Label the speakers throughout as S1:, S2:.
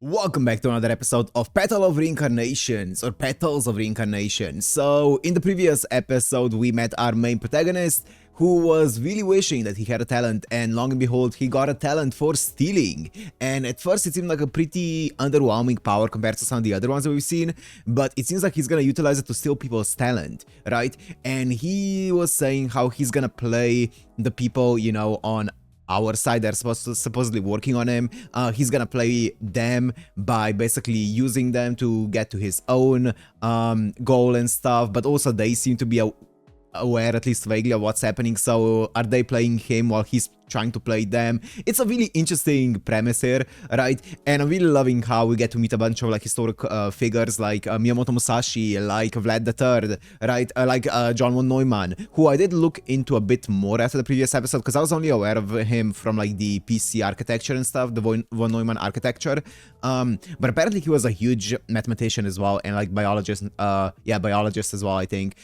S1: Welcome back to another episode of Petal of Reincarnations or Petals of Reincarnation. So, in the previous episode, we met our main protagonist who was really wishing that he had a talent, and long and behold, he got a talent for stealing. And at first, it seemed like a pretty underwhelming power compared to some of the other ones that we've seen, but it seems like he's gonna utilize it to steal people's talent, right? And he was saying how he's gonna play the people, you know, on our side that are supposedly working on him. He's gonna play them by basically using them to get to his own goal and stuff, but also they seem to be aware, at least vaguely, of what's happening. So are they playing him while he's trying to play them? It's a really interesting premise here, right? And I'm really loving how we get to meet a bunch of like historic figures like Miyamoto Musashi, like Vlad III, right? Like John von Neumann, who I did look into a bit more after the previous episode because I was only aware of him from like the PC architecture and stuff, the von Neumann architecture. But apparently he was a huge mathematician as well, and like biologist, biologist as well, I think.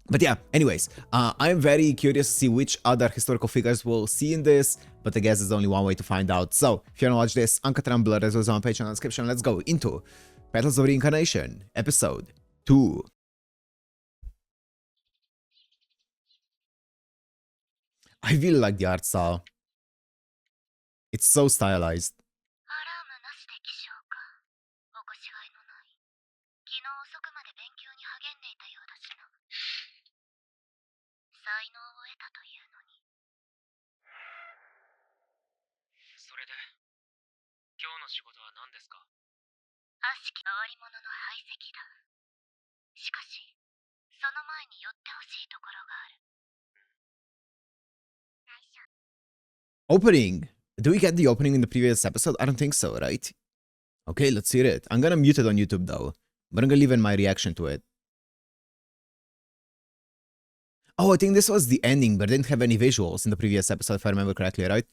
S1: But yeah, anyways, I'm very curious to see which other historical figures we'll see in this, but I guess there's only one way to find out. So, if you wanna watch this, Uncut Rambler as well as on Patreon in the description. Let's go into Petals of Reincarnation, Episode 2. I really like the art style. It's so stylized. Opening! Do we get the opening in the previous episode? I don't think so, right? Okay, let's hear it. I'm gonna mute it on YouTube though, but I'm gonna leave in my reaction to it. Oh, I think this was the ending, but didn't have any visuals in the previous episode, if I remember correctly, right?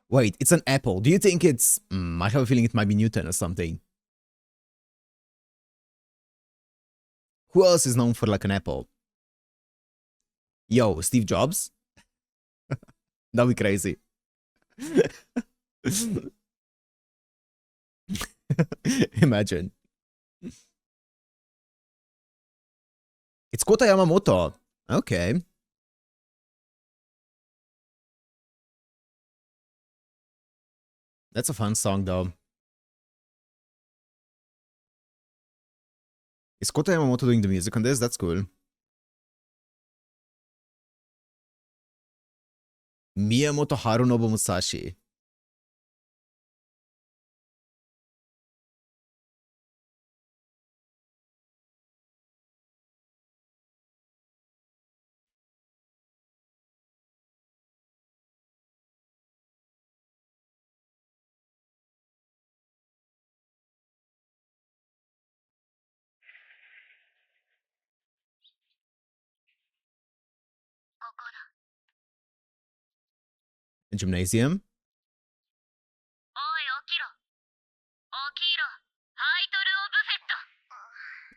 S1: Wait, it's an apple. Do you think it's... I have a feeling it might be Newton or something. Who else is known for like an apple? Yo, Steve Jobs? That'd be crazy. Imagine. It's Kota Yamamoto. Okay. That's a fun song though. Is Kota Yamamoto doing the music on this? That's cool. Miyamoto Harunobu Musashi. Gymnasium?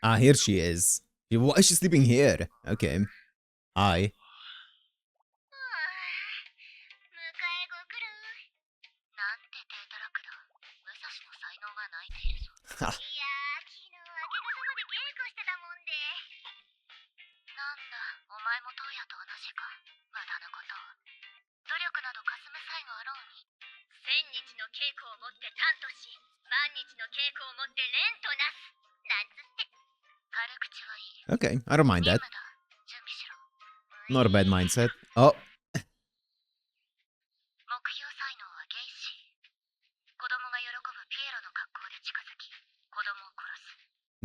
S1: Ah, here she is. Why is she sleeping here? Okay. I. Okay, I don't mind that. Not a bad mindset. Oh.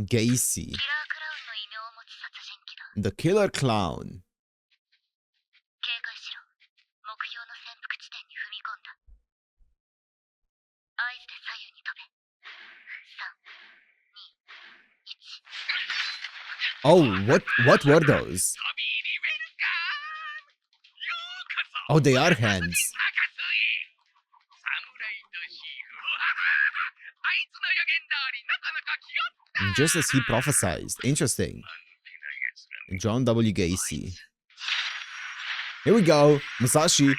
S1: Gacy. The killer clown. Oh, what were those? Oh, they are hands. Just as he prophesied. Interesting. John W. Gacy. Here we go. Musashi.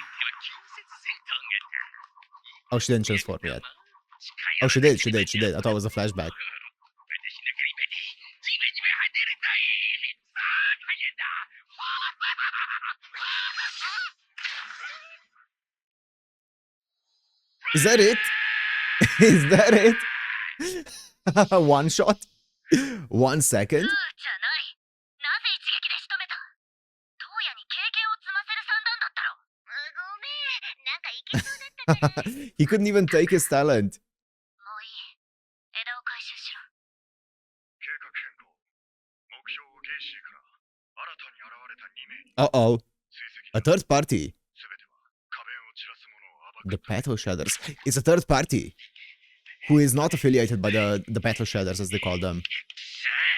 S1: Oh, she didn't transform yet. Oh, she did. I thought it was a flashback. Is that it? Is that it? One shot? 1 second? He couldn't even take his talent. Uh-oh. A third party. The Petal Shadows. It's a third party who is not affiliated by the Petal Shadows, as they call them.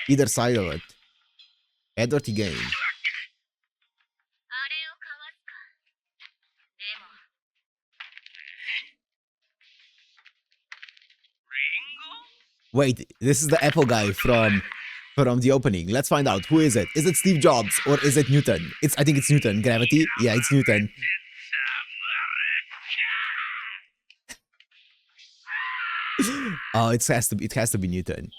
S1: Either side of it. Edward game. Wait, this is the Apple guy from the opening. Let's find out. Who is it? Is it Steve Jobs or is it Newton? I think it's Newton. Gravity? Yeah, it's Newton. Oh, it has to be Newton.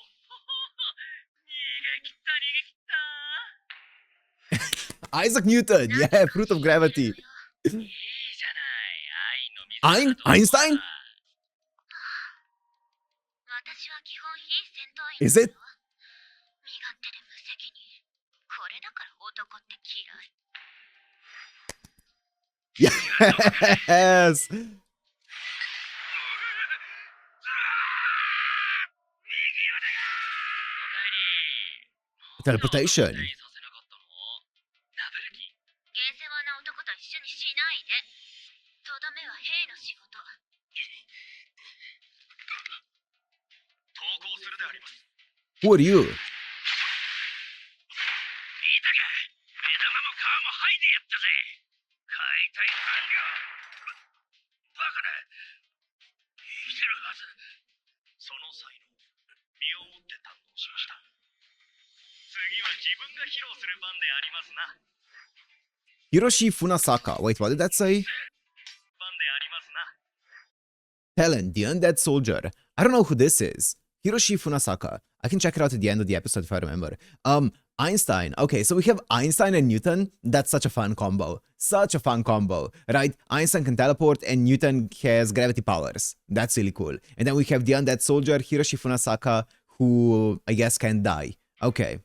S1: Isaac Newton. Yeah, fruit of gravity. Einstein? Is it? Yes. Teleportation. Who are you? Hiroshi Funasaka. Wait, what did that say? Helen, the undead soldier. I don't know who this is. Hiroshi Funasaka. I can check it out at the end of the episode if I remember. Einstein. Okay, so we have Einstein and Newton. That's such a fun combo. Such a fun combo, right? Einstein can teleport and Newton has gravity powers. That's really cool. And then we have the undead soldier, Hiroshi Funasaka, who I guess can die. Okay.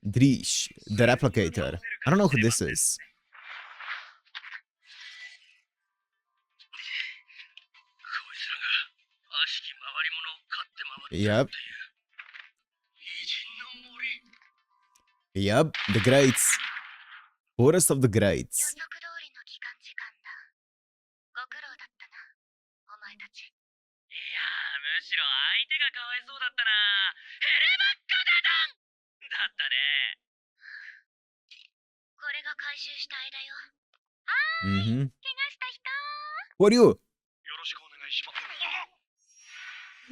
S1: Drish, the replicator. I don't know who this is. Yep. Yep, the greats. Forest of the greats. Who are you?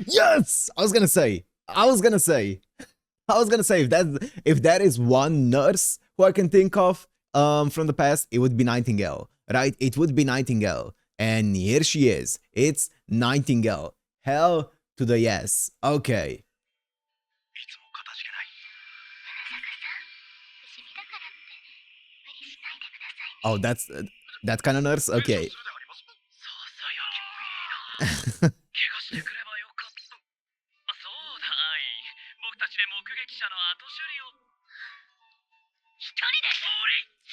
S1: Yes! I was gonna say if that is one nurse who I can think of from the past, it would be Nightingale, right? It would be Nightingale. And here she is. It's Nightingale. Hell to the yes. Okay. Oh, that's that kind of nurse? Okay.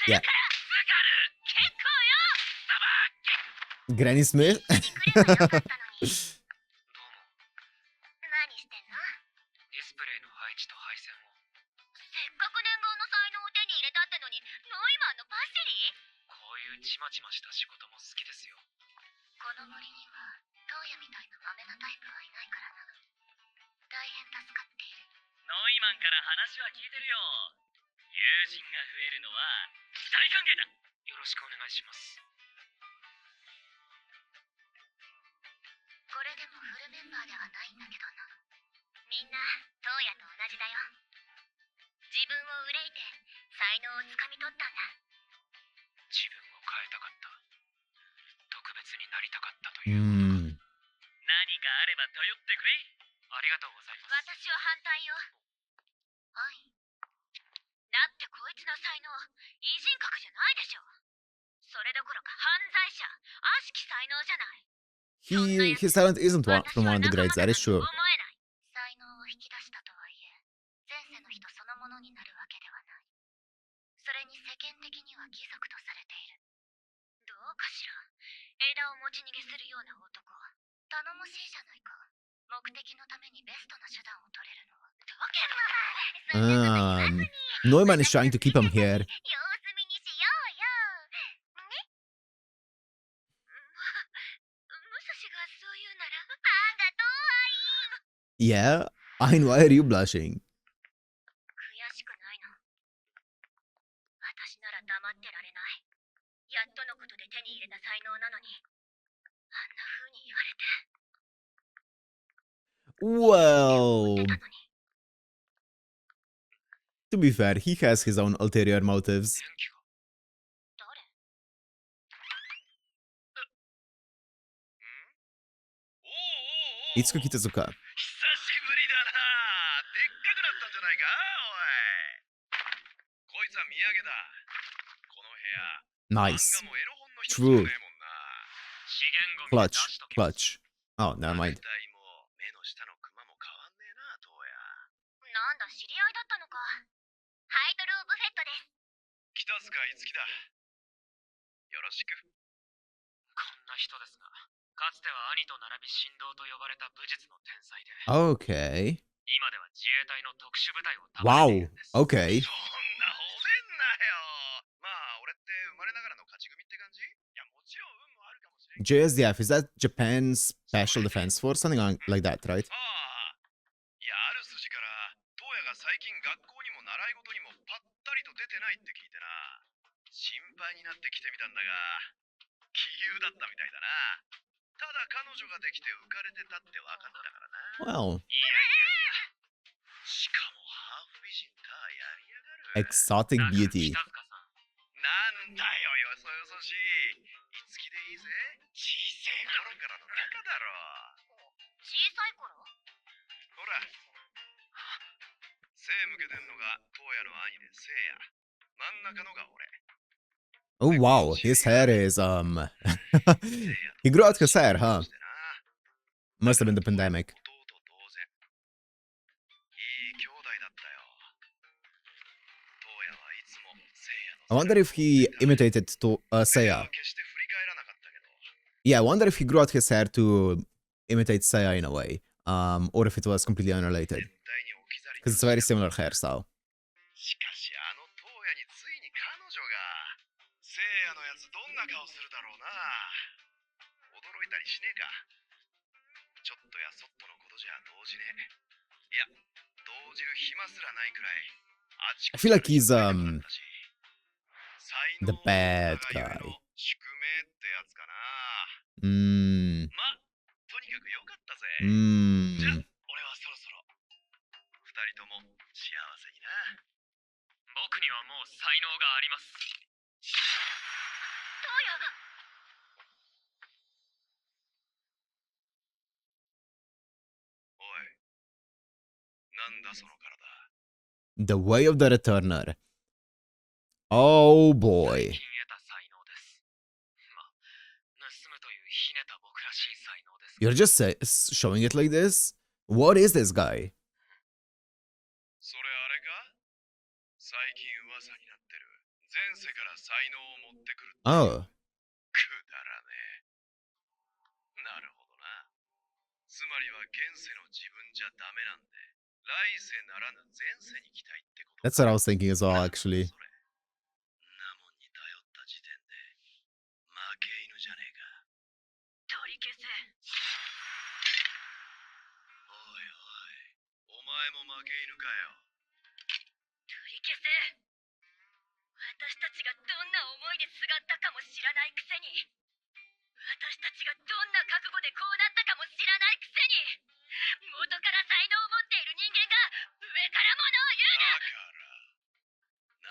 S1: Yeah. Granny Smith?
S2: 人が増えるのは大歓迎だ。よろしくお願いします。
S3: これでもフルメンバーではないんだけどな。みんなトウヤと同じだよ。自分を憂いて才能をつかみ取ったんだ。
S2: 自分を変えたかった。特別になりたかったということか。何かあれば頼ってくれ。ありがとうございます。
S3: 私は反対よ。はい。だってこいつの才能異人格じゃないでしょ。それどころか犯罪者、悪しき才能じゃない。
S1: His talent isn't from one of the grades, that is true.
S3: 才能を引き出したとはいえ、前世の人そのものになるわけではない。それに世間的には貴族とされている。どうかしら。枝を持ち逃げするような男。頼もしいじゃないか。目的のためにベストな手段を取れるのは。だけど、
S1: Neumann is trying to keep him here.
S3: 様子見にしようよ。ね。武蔵がそう言うなら、あんがとうはいい。
S1: Yeah, Ayn, why are you blushing?
S3: 悔しくないの。私なら黙ってられない。やっとのことで手に入れた才能なのに、あんな風に言われて。
S1: Well, to be fair, he has his own ulterior motives.
S3: 誰？
S1: いつか来たぞか。
S2: 久しぶりだな。でっかくなったんじゃないか、おい。こいつは土産だ。この部屋。
S1: Nice.
S2: 漫画もエロ本の一つ
S1: True.
S2: もねえもんな。資源ゴミで出
S1: Clutch.
S2: しとけ。
S1: Clutch. Oh, never mind.
S2: 体も目の下のクマも変わんねえな、どうや。
S3: なんだ、知り合いだったのか。ハイドル・オブ・フェットです。
S2: 北塚いつきだ。よろしく。こんな人ですが、かつては兄と並び神童と呼ばれた武術の天才で、
S1: Okay.
S2: 今では自衛隊の特殊部隊を束
S1: Wow.
S2: ねているんです。
S1: Okay.
S2: そんな褒めんなよ。まあ俺って生まれながらの勝ち組って感じ。いやもちろん運もあるかもしれん。
S1: JSDF, is that Japan's Special Defense Force? Something like that, right?
S2: ああ、いやある筋から東野が最近学校にも習い事にもぱったりと出てないって聞いてな、心配になって来てみたんだが、杞憂だったみたいだな。ただ彼女ができて浮かれてたって分かったからな。
S1: Well,
S2: いやいやいや、しかもハーフ美人か。やりやがる。
S1: exotic beauty.
S2: 北塚さん、なんだよよそよそしい。いつきでいいぜ。小せえ頃からの仲だろ。
S3: 小さい頃？
S2: ほら、背向けてんのが東野の兄でせいや。真ん中のが俺。
S1: Oh wow, his hair is he grew out his hair, huh? Must have been the pandemic.
S2: 弟同然。いい兄弟だったよ。東野はいつもせいやの
S1: I wonder if he imitated to
S2: せいや
S1: Seiya.
S2: は決して振り返らなかったけど。
S1: Yeah, I wonder if he grew out his hair to imitate Seiya in a way. Or if it was completely unrelated.
S2: 絶対に置き去り
S1: Because it's a very similar hairstyle.
S2: しかしあの東野についに彼女が。せいやのやつどんな顔するだろうな。驚いたりしねえか。ちょっとやそっとのことじゃ動じねえ。いや、動じる暇すらないくらい。あち
S1: I
S2: こち
S1: feel like
S2: に
S1: he's
S2: 才能だったし。才
S1: the
S2: 能
S1: bad
S2: がゆえ
S1: guy.
S2: の宿命ってやつかな。 ま、とにかくよかったぜ。じゃ、俺はそろそろ。二人とも幸せにな。僕にはもう才能があります。
S3: トウヤ。
S2: おい、なんだその体。
S1: The Way of the Returner. Oh boy.
S2: 最近得た才能です。ま、盗むというひねた僕らしい才能です。
S1: You're just showing it like this? What is this guy?
S2: それあれか？最近噂になってる。前世から才能を持ってくる。
S1: Oh.
S2: くだらねえ。なるほどな。つまりは現世の自分じゃダメなんで、来世ならぬ前世に来たいってこと。
S1: That's what I was thinking as well, actually.
S2: それ。なもんに頼った時点で負け犬じゃねえか。
S3: 取り消せ。
S2: おいおい、お前も負け犬かよ。
S3: 取り消せ。私たちがどんな思いですがったかも知らないくせに、私たちがどんな覚悟でこうなったかも知らないくせに、元から才能を持っている人間が上からものを言うな。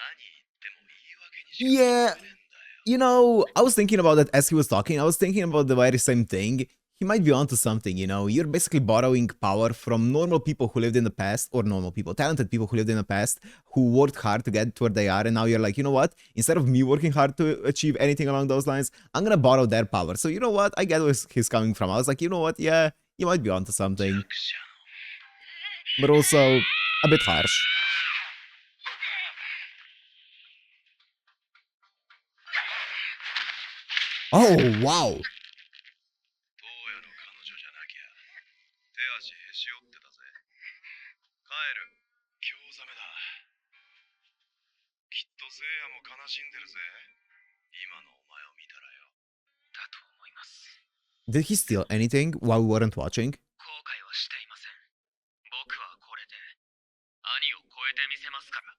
S2: 何言っても言い訳にしか
S1: Yeah,
S2: 聞こえねえんだよ。
S1: you know, I was thinking about that as he was talking. I was thinking about the very same thing. He might be onto something, you know. You're basically borrowing power from normal people who lived in the past, or normal people, talented people who lived in the past, who worked hard to get to where they are. And now you're like, you know what? Instead of me working hard to achieve anything along those lines, I'm gonna borrow their power. So, you know what? I get where he's coming from. I was like, you know what? Yeah, you might be onto something. But also, a bit harsh. Oh, wow.
S2: 当夜の彼女じゃなきゃ手足へし折ってたぜ。帰る。今日ザメだ。きっと聖夜も悲しんでるぜ。今のお前を見たらよ。だと思います。
S1: Did he steal anything while we weren't watching?
S2: 後悔はしていません。僕はこれで兄を超えてみせますから。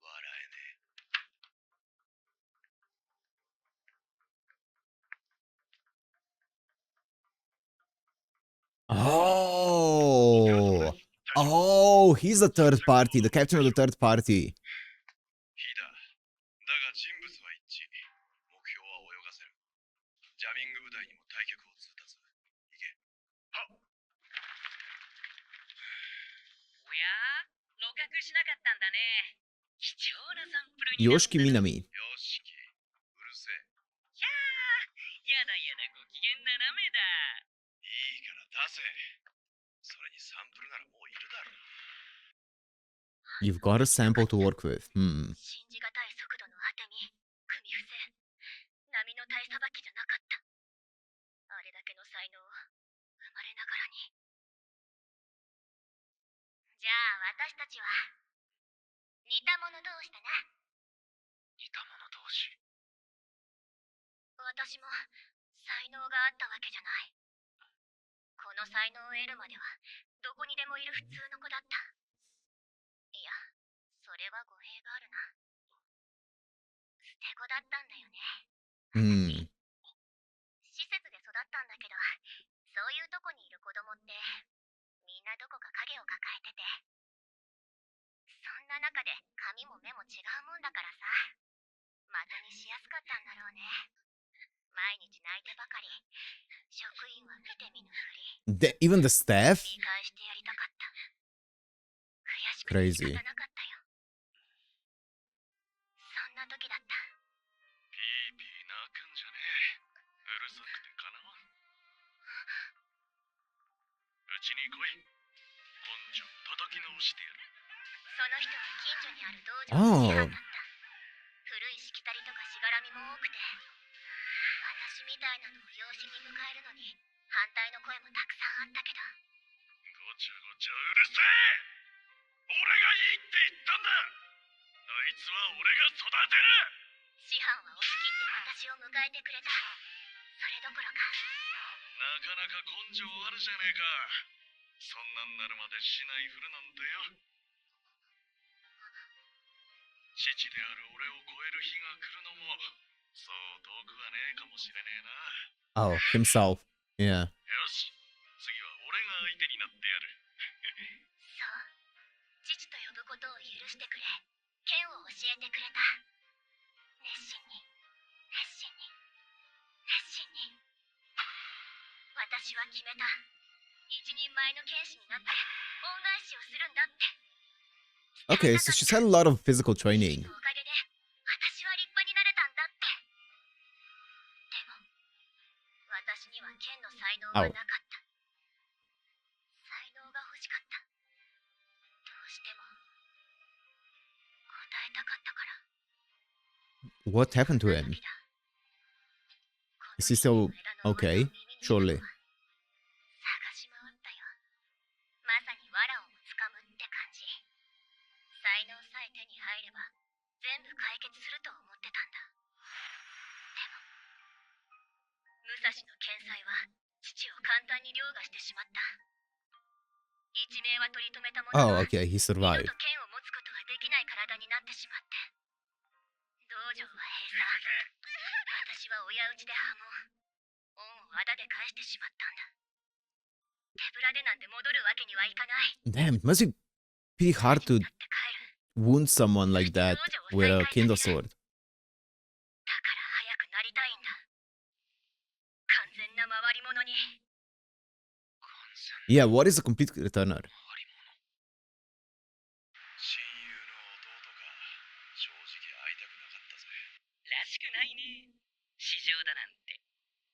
S2: 笑えねえ。
S1: Oh. Oh, he's the third party, the captain of the third party.
S2: 火だ。だが人物は一致。目標は泳がせる。ジャミング部隊にも退却を通達。行け。はっ。
S3: おやー、露獲しなかったんだね。貴重なサンプルに。
S1: Yoshiki Minami.
S2: よしき。うるせえ。
S3: ひゃー、やだやだご機嫌斜めだ。
S2: いいから出せ。それにサンプルならもういるだろ。
S1: You've got a sample to work with.
S3: 信じがたい速度の当て身、組み伏せ、波の体さばきじゃなかった。あれだけの才能、生まれながらに。じゃあ私たちは似た者同士だな。
S2: 似た者同士。
S3: 私も才能があったわけじゃない。この才能を得るまではどこにでもいる普通の子だった。いや、それは語弊があるな。捨て子だったんだよね。施設で育ったんだけど、そういうとこにいる子供ってみんなどこか影を抱えてて、そんな中で髪も目も違うもんだからさ、的にしやすかったんだろうね。毎日泣いてばかり、職員は見て見ぬふり。
S1: Even the staff?
S3: 見返してやりたかった。悔しくて仕方なかったよ。そんな時だった。
S2: ピーピー泣くんじゃねえ。うるさくてかなわん。うちに来い。根性叩き直してやる。
S3: その人は近所にある道場の師範だった。古いしきたりとかしがらみも多くて、私みたいなのを養子に迎えるのに反対の声もたくさんあったけど。
S2: ごちゃごちゃうるせえ。俺がいいって言ったんだ。あいつは俺が育てる。
S3: 師範は押し切って私を迎えてくれた。それどころか、
S2: なかなか根性あるじゃねえか。そんなんなるまでしないふるなんてよ。父である俺を超える日が来るのもそう遠くはねえかもしれねえな。
S1: Oh, himself. Yeah.
S2: よし、次は俺が相手になってやる。
S3: そう、父と呼ぶことを許してくれ、剣を教えてくれた。熱心に、熱心に、熱心に。私は決めた。一人前の剣士になって恩返しをするんだって。
S1: Okay, so she's had a lot of physical training.
S3: おかげで私は立派になれたんだって。でも私には剣の才能がなかった。才能が欲しかった。どうしても答えたかったから。
S1: What happened to him? Is he still okay? Surely.
S3: 探し回ったよ。まさに藁をもつかむって感じ。才能さえ手に入れば全部解決すると思ってたんだ。でも武蔵の剣才は父を簡単に凌駕してしまった。一命は取り留めたものの、
S1: Oh, okay, he
S3: 二度
S1: survived.
S3: と剣を持つことができない体になってしまって。さ、私は親打ちで破門。恩をあだで返してしまったんだ。手ぶらでなんて戻るわけにはいかない。
S1: Damn, it must be pretty hard to
S3: だって帰る。
S1: wound someone like that with a Kindle sword.
S3: だから早くなりたいんだ。完全な回り物に。
S1: Yeah, what is a complete returner?
S2: 親友の弟か。正直会いたくなかったぜ。
S4: らしくないね。市場だなんて。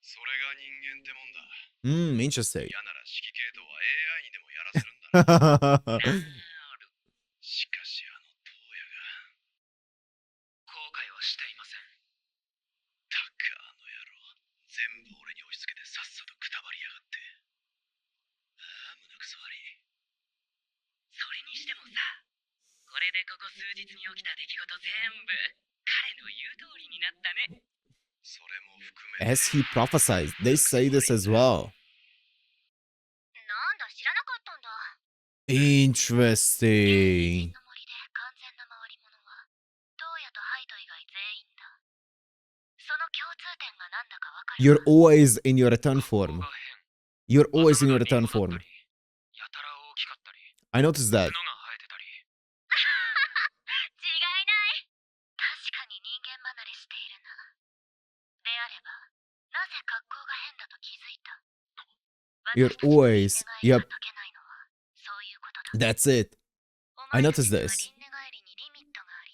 S2: それが人間ってもんだ。
S1: Interesting.
S2: 嫌なら指揮系統は AI にでもやらせるんだな。
S4: なる。
S2: しかし東野が。
S4: 後悔はしていません。
S2: たく野郎。全部俺に押し付けてさっさとくたばりやがって。ああ、胸くそ悪い。
S4: それにしてもさ、これでここ数日に起きた出来事全部、彼の言う通りになったね。
S2: それも含めて。
S1: As he prophesied, they say this as well.
S3: なんだ、知らなかったんだ。
S1: Interesting.
S3: の森で完全な回り物はトウヤとハイト以外全員だ。その共通点が何だかわかる。
S1: You're always in your return
S4: こ
S1: form.
S4: こが
S1: You're
S4: 変。
S1: always in your
S4: 頭
S1: return
S4: がリンゴ
S1: form.
S4: だったりやたら大きかったり、
S1: I noticed that.
S4: 角が生えてたり。
S3: 違いない。確かに人間離れしているな。であれば、なぜ格好が変だと気づいた。
S1: You're
S3: 私たちの
S1: always-
S3: 輪廻が
S1: yep.
S3: 解けないのはそういうことだ。
S1: That's it.
S3: お
S1: I
S3: 前た
S1: noticed
S3: ちには
S1: this.
S3: 輪廻帰りにリミットがあり、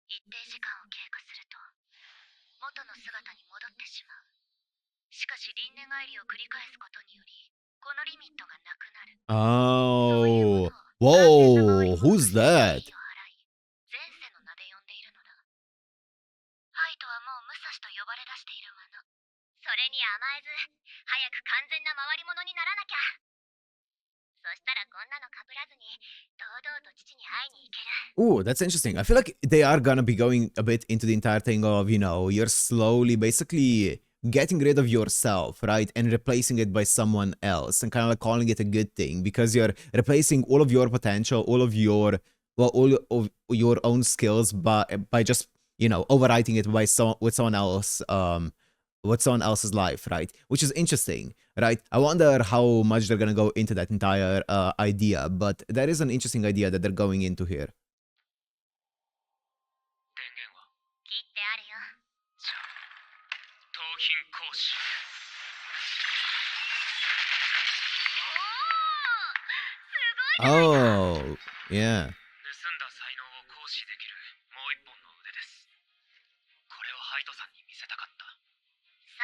S3: 一定時間を経過すると元の姿に戻ってしまう。しかし輪廻帰りを繰り返すことにより、このリミットがなくなる。そういう
S1: Oh.
S3: ものを
S1: Whoa. Who's that?
S3: 敬意を払い、前世の名で呼んでいるのだ。ハイトはもう武蔵と呼ばれ出しているわな。それに甘えず、早く完全な回り物にならなきゃ。そしたらこんなの被らずに、堂々と父に会いに行ける。
S1: Oh, that's interesting. I feel like they are gonna be going a bit into the entire thing of, you're slowly basically getting rid of yourself, right? And replacing it by someone else and kind of like calling it a good thing because you're replacing all of your potential, all of your, well, all of your own skills by just, overwriting it with someone else, with someone else's life, right? Which is interesting, right? I wonder how much they're gonna go into that entire idea, but that is an interesting idea that they're going into here.
S4: 電源は
S3: 切ってあるよ。
S4: じゃあ、盗品行使。
S3: おお、すごい。
S1: Oh, yeah.
S4: 盗んだ才能を行使できるもう一本の腕です。これをハイトさんに見せたかった。
S3: そ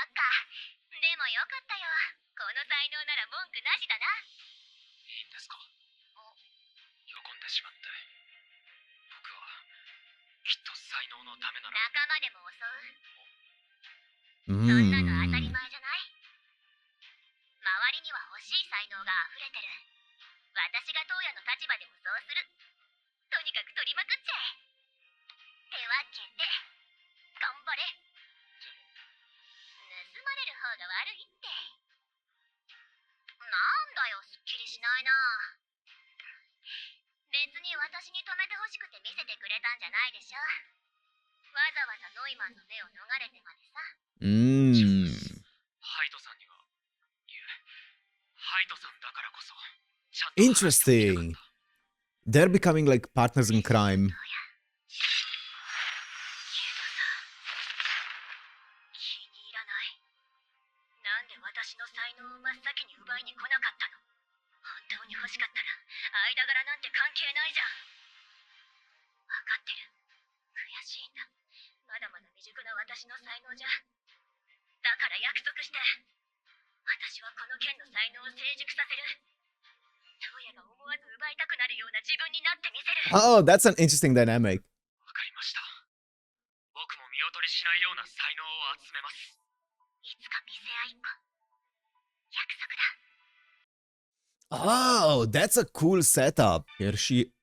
S3: っか。でもよかったよ。この才能なら文句なしだな。
S4: いいんですか？喜んでしまって。僕はきっと才能のためなら。
S3: 仲間でも襲う。そんなの当たり前じゃない。周りには欲しい才能が溢れてる。私が当夜の立場でもそうする。とにかく取りまくっちゃえ。ってわけで、頑張れ。
S4: でも、
S3: 盗まれる方が悪いって。なんだよ、すっきりしないな。別に私に止めてほしくて見せてくれたんじゃないでしょ。わざわざノイマンの目を逃れてまでさ。
S4: ハイトさんには、いえ、ハイトさんだからこそ、ちゃんと話を聞きたかっ
S1: Interesting.
S4: た。
S1: They're becoming like partners in crime.
S3: けどさ、気に入らない。なんで私の才能を真っ先に奪いに来なかったの。本当に欲しかったら間柄なんて関係ないじゃん。分かってる。悔しいんだ。まだまだ未熟な私の才能じゃ。だから約束して。私はこの剣の才能を成熟させる。トウヤが思わず奪いたくなるような自分になってみせる。
S1: Oh, that's an interesting dynamic.
S4: わかりました。僕も見劣りしないような才能を集めます。
S3: いつか見せ合いっこ。約束だ。
S1: Oh, that's a cool setup. Here she...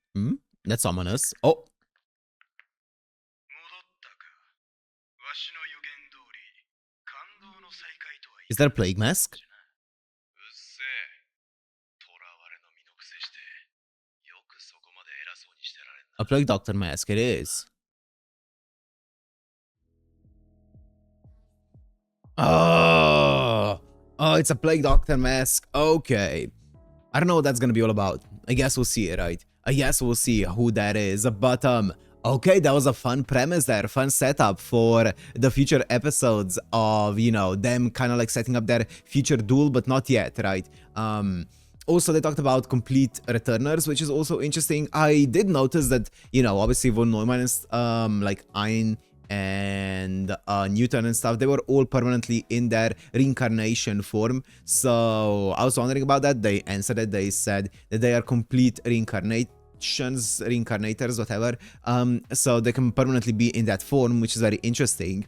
S1: That's ominous. Oh,
S2: 戻ったか。わしの予言通り、感動の再会とは
S1: is that a plague mask?
S2: うっせえ。囚われの身のくせして、よくそこまで偉そうにしてられんな。
S1: A plague doctor mask, it is. Oh, it's a Plague Doctor mask. Okay. I don't know what that's gonna be all about. I guess we'll see, right? I guess we'll see who that is. But okay, that was a fun premise there, fun setup for the future episodes of, you know, them kind of like setting up their future duel, but not yet, right? Also, they talked about complete returners, which is also interesting. I did notice that, you know, obviously von Neumann is like Ein and Newton and stuff, they were all permanently in their reincarnation form. So I was wondering about that. They answered it. They said that they are complete reincarnators, whatever. So they can permanently be in that form, which is very interesting.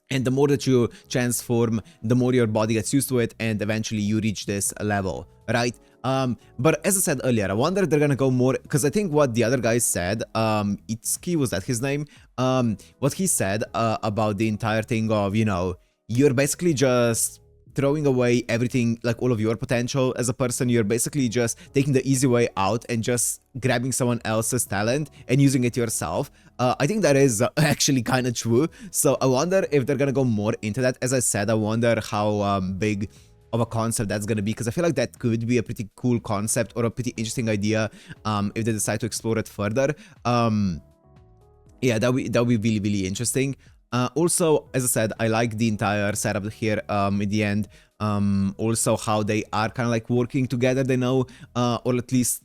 S1: And the more that you transform, the more your body gets used to it, and eventually you reach this level, right? But as I said earlier, I wonder if they're gonna go more, because I think what the other guy said, Itsuki, was that his name? What he said about the entire thing of, you know, you're basically just throwing away everything, like all of your potential as a person. You're basically just taking the easy way out and just grabbing someone else's talent and using it yourself. I think that is actually kind of true. So I wonder if they're gonna go more into that. As I said, I wonder how big of a concept that's gonna be, because I feel like that could be a pretty cool concept or a pretty interesting idea if they decide to explore it further. Yeah, that'll be really, really interesting. Also, as I said, I like the entire setup here in the end. Also, how they are kind of like working together. They know, or at least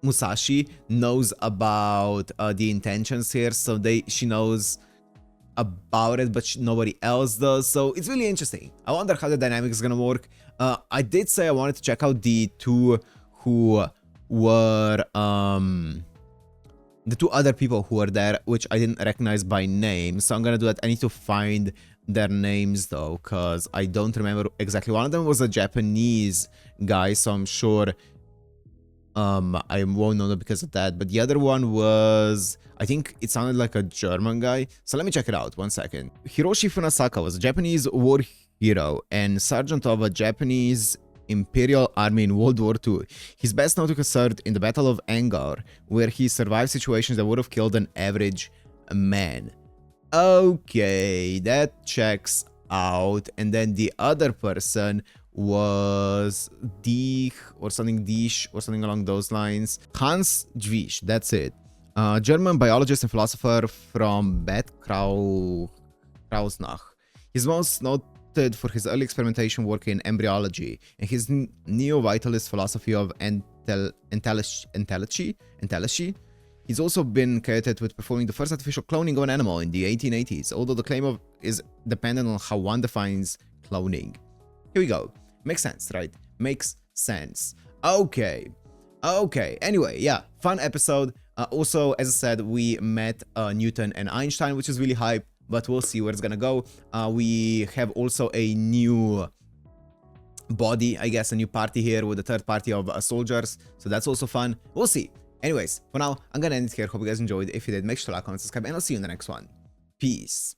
S1: Musashi knows about the intentions here. So she knows about it, but nobody else does. So it's really interesting. I wonder how the dynamic is gonna work. I did say I wanted to check out the two who were the two other people who were there, which I didn't recognize by name. So I'm gonna do that. I need to find their names though, because I don't remember exactly. One of them was a Japanese guy, so I'm sure I won't know because of that. But the other one was, I think it sounded like a German guy. So let me check it out. 1 second. Hiroshi Funasaka was a Japanese war hero and sergeant of a Japanese Imperial Army in World War II. He's best known to have served in the Battle of Angor, where he survived situations that would have killed an average man. Okay, that checks out. And then the other person was Dich or something along those lines. Hans Dwisch, that's it. German biologist and philosopher from Bad Krauznach. He's most noted for his early experimentation work in embryology and his neo-vitalist philosophy of entelechy. He's also been credited with performing the first artificial cloning of an animal in the 1880s, although the claim is dependent on how one defines cloning. Here we go. Makes sense, right? Makes sense. Okay. Anyway, yeah, fun episode. Also, as I said, we met Newton and Einstein, which is really hype, but we'll see where it's gonna go. We have also a new body, I guess, a new party here with the third party of soldiers, so that's also fun. We'll see. Anyways, for now, I'm gonna end it here. Hope you guys enjoyed. If you did, make sure to like, comment, subscribe, and I'll see you in the next one. Peace.